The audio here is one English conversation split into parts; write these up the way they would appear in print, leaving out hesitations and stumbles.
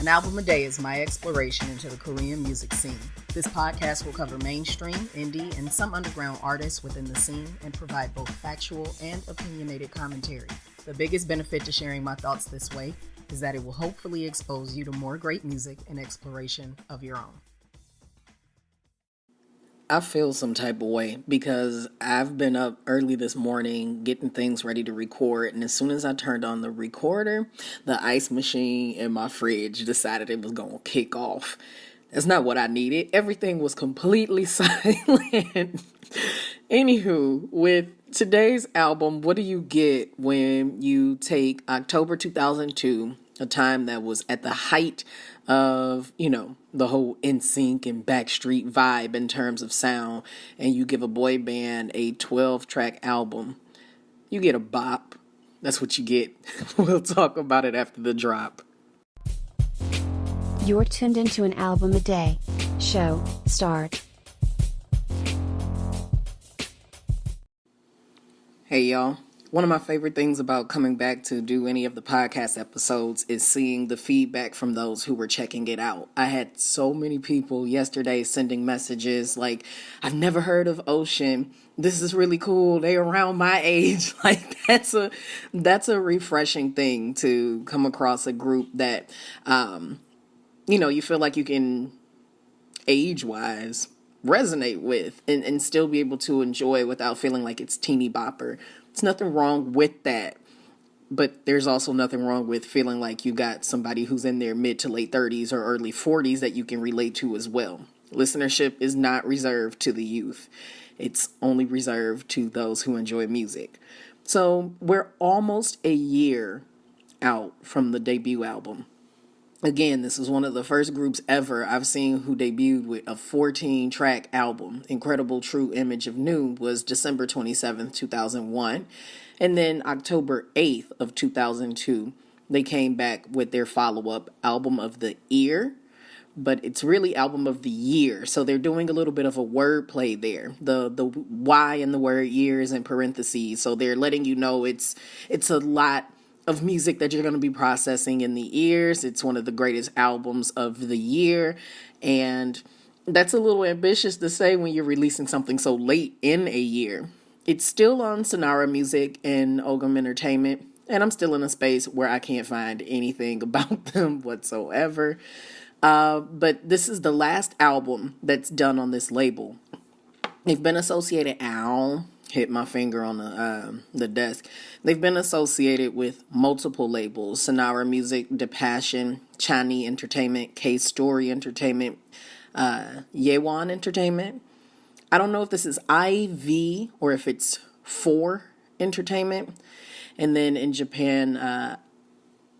An album a day is my exploration into the Korean music scene. This podcast will cover mainstream, indie, and some underground artists within the scene and provide both factual and opinionated commentary. The biggest benefit to sharing my thoughts this way is that it will hopefully expose you to more great music and exploration of your own. I feel some type of way because I've been up early this morning getting things ready to record, and as soon as I turned on the recorder, the ice machine in my fridge decided it was going to kick off. That's not what I needed. Everything was completely silent. Anywho, with today's album, what do you get when you take October 2002, a time that was at the height of, the whole NSYNC and Backstreet vibe in terms of sound, and you give a boy band a 12-track album? You get a bop. That's what you get. We'll talk about it after the drop. You're tuned into an album a day. Show start. Hey, y'all. One of my favorite things about coming back to do any of the podcast episodes is seeing the feedback from those who were checking it out. I had so many people yesterday sending messages like, I've never heard of Ocean. This is really cool. They're around my age. Like, that's a refreshing thing to come across a group that, you feel like you can age-wise resonate with and still be able to enjoy without feeling like it's teeny bopper. There's nothing wrong with that, but there's also nothing wrong with feeling like you got somebody who's in their mid to late 30s or early 40s that you can relate to as well. Listenership is not reserved to the youth. It's only reserved to those who enjoy music. So we're almost a year out from the debut album. Again, this was one of the first groups ever I've seen who debuted with a 14-track album. Incredible True Image of New was December 27th, 2001. And then October 8th of 2002, they came back with their follow-up, Album of the Year. But it's really Album of the Year. So they're doing a little bit of a wordplay there. The Y in the word year is in parentheses. So they're letting you know it's a lot of music that you're going to be processing in the ears. It's one of the greatest albums of the year, and that's a little ambitious to say when you're releasing something so late in a year. It's still on Sonara Music and Ogum Entertainment, and I'm still in a space where I can't find anything about them whatsoever, but this is the last album that's done on this label. They've been associated, hit my finger on the desk. They've been associated with multiple labels: Sonara Music, DePassion, Chani Entertainment, K-Story Entertainment, Yeewon Entertainment. I don't know if this is IV or if it's 4 Entertainment. And then in Japan,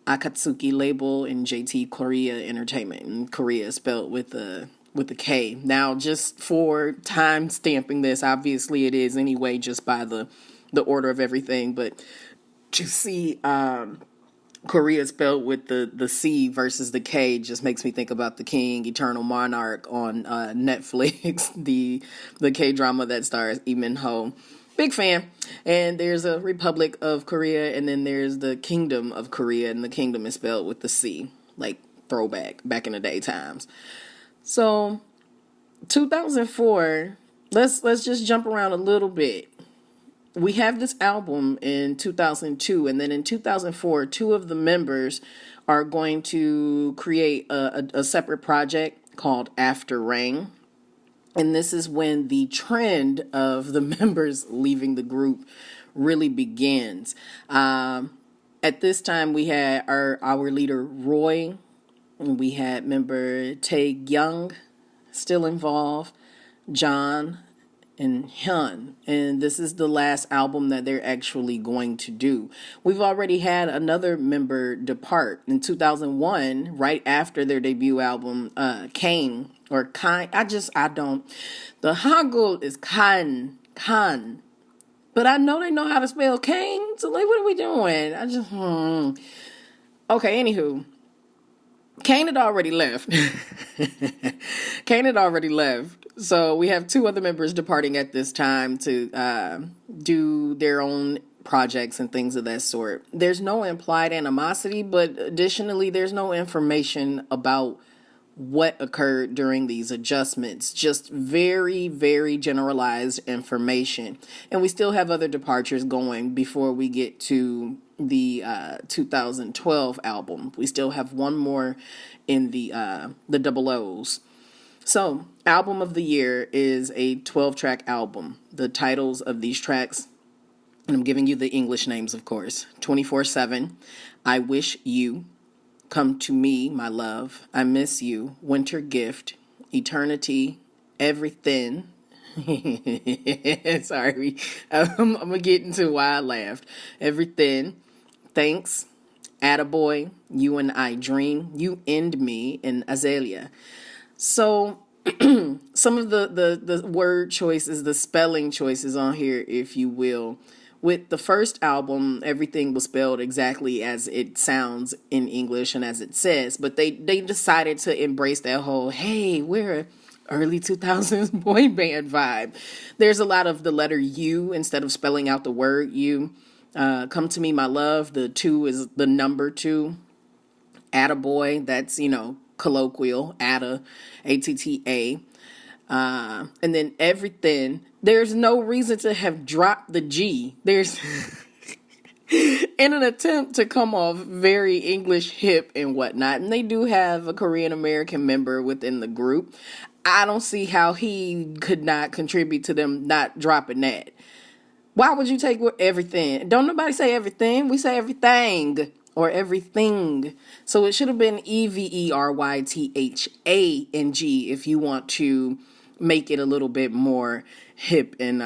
Akatsuki label and JT Korea Entertainment. And Korea is spelled with a K. Now, just for time stamping this, obviously it is anyway, just by the order of everything. But to see Korea spelled with the C versus the K just makes me think about The King, Eternal Monarch on Netflix, the K drama that stars Lee Min-ho. Big fan. And there's a Republic of Korea, and then there's the Kingdom of Korea, and the Kingdom is spelled with the C, like throwback back in the day times. So 2004, let's just jump around a little bit. We have this album in 2002, and then in 2004, 2 of the members are going to create a separate project called After Rain. And this is when the trend of the members leaving the group really begins. At this time, we had our leader, Roy. We had member Tae-young still involved, John, and Hyun. And this is the last album that they're actually going to do. We've already had another member depart in 2001, right after their debut album, Kane, or Kine. The Hangul is Kan. But I know they know how to spell Kane, so like, what are we doing? Okay, anywho. Kane had already left. So we have 2 other members departing at this time to do their own projects and things of that sort. There's no implied animosity, but additionally, there's no information about what occurred during these adjustments. Just very, very generalized information. And we still have other departures going before we get to the 2012 album. We still have one more in the double O's. So, album of the year is a 12-track album. The titles of these tracks, and I'm giving you the English names, of course: 24/7, I Wish You, Come to Me, My Love, I Miss You, Winter Gift, Eternity, Everything. Sorry, I'm going to get into why I laughed. Everything, Thanks, Attaboy, You and I Dream, You End Me, and Azalea. So some of the word choices, the spelling choices on here, if you will. With the first album, everything was spelled exactly as it sounds in English and as it says, but they decided to embrace that whole, hey, we're a early 2000s boy band vibe. There's a lot of the letter U instead of spelling out the word U. Come to Me, My Love, the 2 is the number 2. Attaboy, that's, colloquial, atta, A-T-T-A. And then Everything, there's no reason to have dropped the G. There's, in an attempt to come off very English hip and whatnot. And they do have a Korean American member within the group. I don't see how he could not contribute to them not dropping that. Why would you take everything? Don't nobody say everything. We say everything. Or everything. So it should have been Everythang if you want to make it a little bit more hip and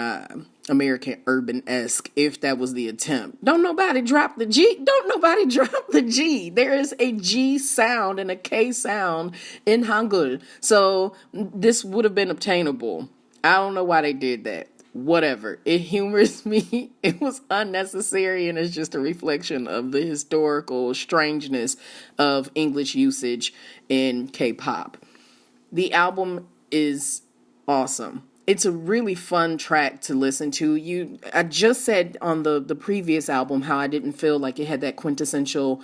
American urban-esque, if that was the attempt. Don't nobody drop the G. Don't nobody drop the G. There is a G sound and a K sound in Hangul. So this would have been obtainable. I don't know why they did that. Whatever. It humors me. It was unnecessary, and it's just a reflection of the historical strangeness of English usage in K-pop. The album is awesome. It's a really fun track to listen to. I just said on the previous album how I didn't feel like it had that quintessential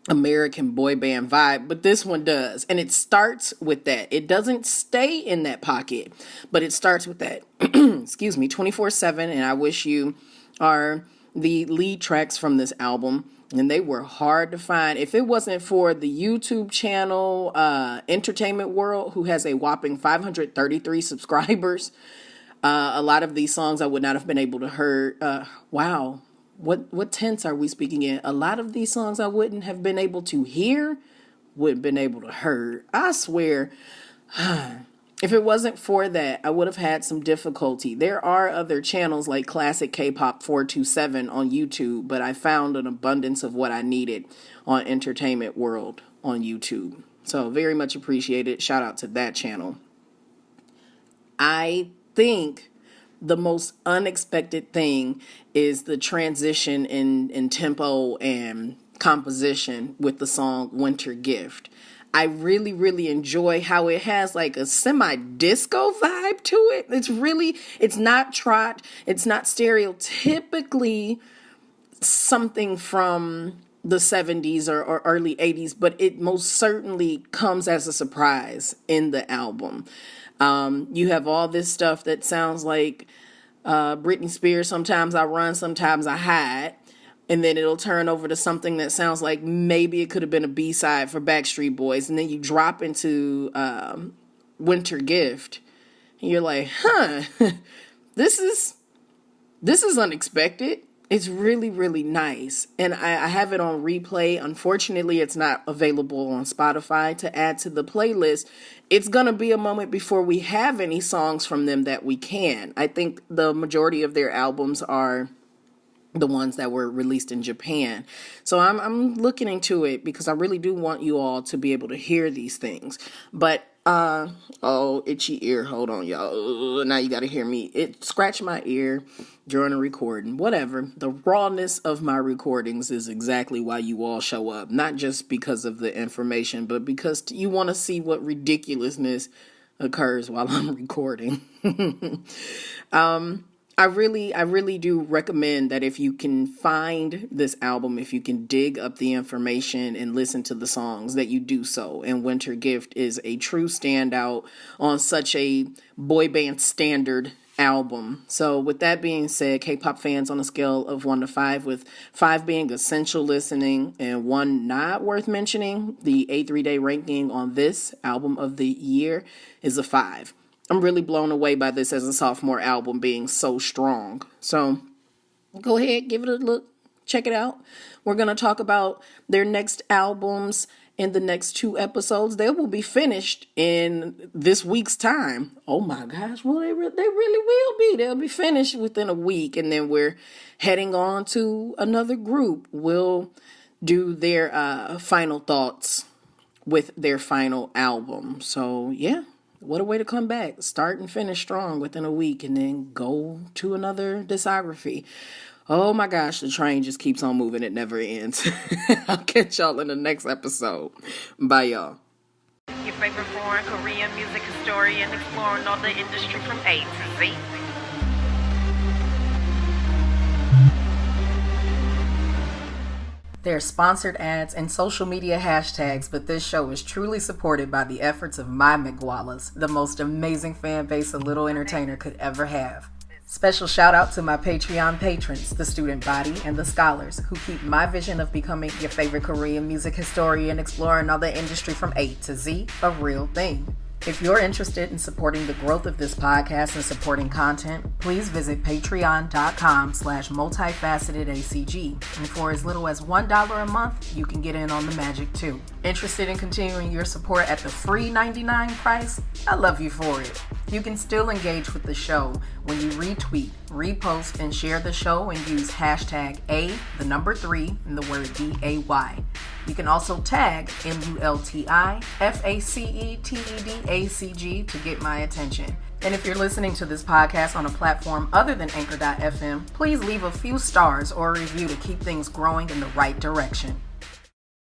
American boy band vibe, but this one does. And it starts with that. It doesn't stay in that pocket, but it starts with that. Excuse me, 24/7 and I Wish You are the lead tracks from this album, and they were hard to find. If it wasn't for the YouTube channel Entertainment World, who has a whopping 533 subscribers, a lot of these songs I would not have been able to hear. Wow. What tense are we speaking in? A lot of these songs I wouldn't have been able to hear, wouldn't been able to hear. I swear, if it wasn't for that, I would have had some difficulty. There are other channels like Classic K-pop 427 on YouTube, but I found an abundance of what I needed on Entertainment World on YouTube. So very much appreciated. Shout out to that channel. I think the most unexpected thing is the transition in tempo and composition with the song Winter Gift. I really, really enjoy how it has like a semi-disco vibe to it. It's not trot. It's not stereotypically something from the 70s or early 80s, but it most certainly comes as a surprise in the album. You have all this stuff that sounds like Britney Spears, Sometimes I Run, Sometimes I Hide. And then it'll turn over to something that sounds like maybe it could have been a B-side for Backstreet Boys. And then you drop into Winter Gift. And you're like, this is unexpected. It's really, really nice. And I have it on replay. Unfortunately, it's not available on Spotify to add to the playlist. It's going to be a moment before we have any songs from them that we can. I think the majority of their albums are the ones that were released in Japan. So I'm looking into it because I really do want you all to be able to hear these things. But, itchy ear. Hold on, y'all. Now you got to hear me. It scratched my ear during a recording. Whatever. The rawness of my recordings is exactly why you all show up. Not just because of the information, but because you want to see what ridiculousness occurs while I'm recording. I really do recommend that if you can find this album, if you can dig up the information and listen to the songs, that you do so. And Winter Gift is a true standout on such a boy band standard album. So with that being said, K-pop fans, on a scale of 1 to 5, with 5 being essential listening and 1 not worth mentioning, the A3Day ranking on this album of the year is a 5. I'm really blown away by this as a sophomore album being so strong. So go ahead, give it a look, check it out. We're going to talk about their next albums in the next 2 episodes. They will be finished in this week's time. Oh my gosh, well, they really will be. They'll be finished within a week, and then we're heading on to another group. We'll do their final thoughts with their final album. So yeah. What a way to come back. Start and finish strong within a week and then go to another discography. Oh my gosh, the train just keeps on moving. It never ends. I'll catch y'all in the next episode. Bye, y'all. Your favorite foreign Korean music historian exploring all the industry from A to Z. There are sponsored ads and social media hashtags, but this show is truly supported by the efforts of my McWallas, the most amazing fan base a little entertainer could ever have. Special shout out to my Patreon patrons, the student body, and the scholars who keep my vision of becoming your favorite Korean music historian exploring all the industry from A to Z a real thing. If you're interested in supporting the growth of this podcast and supporting content, please visit patreon.com/multifacetedacg. And for as little as $1 a month, you can get in on the magic too. Interested in continuing your support at the free $99 price? I love you for it. You can still engage with the show when you retweet, repost, and share the show and use hashtag A3, and the word DAY. You can also tag MULTIFACETEDACG to get my attention. And if you're listening to this podcast on a platform other than Anchor.fm, please leave a few stars or a review to keep things growing in the right direction.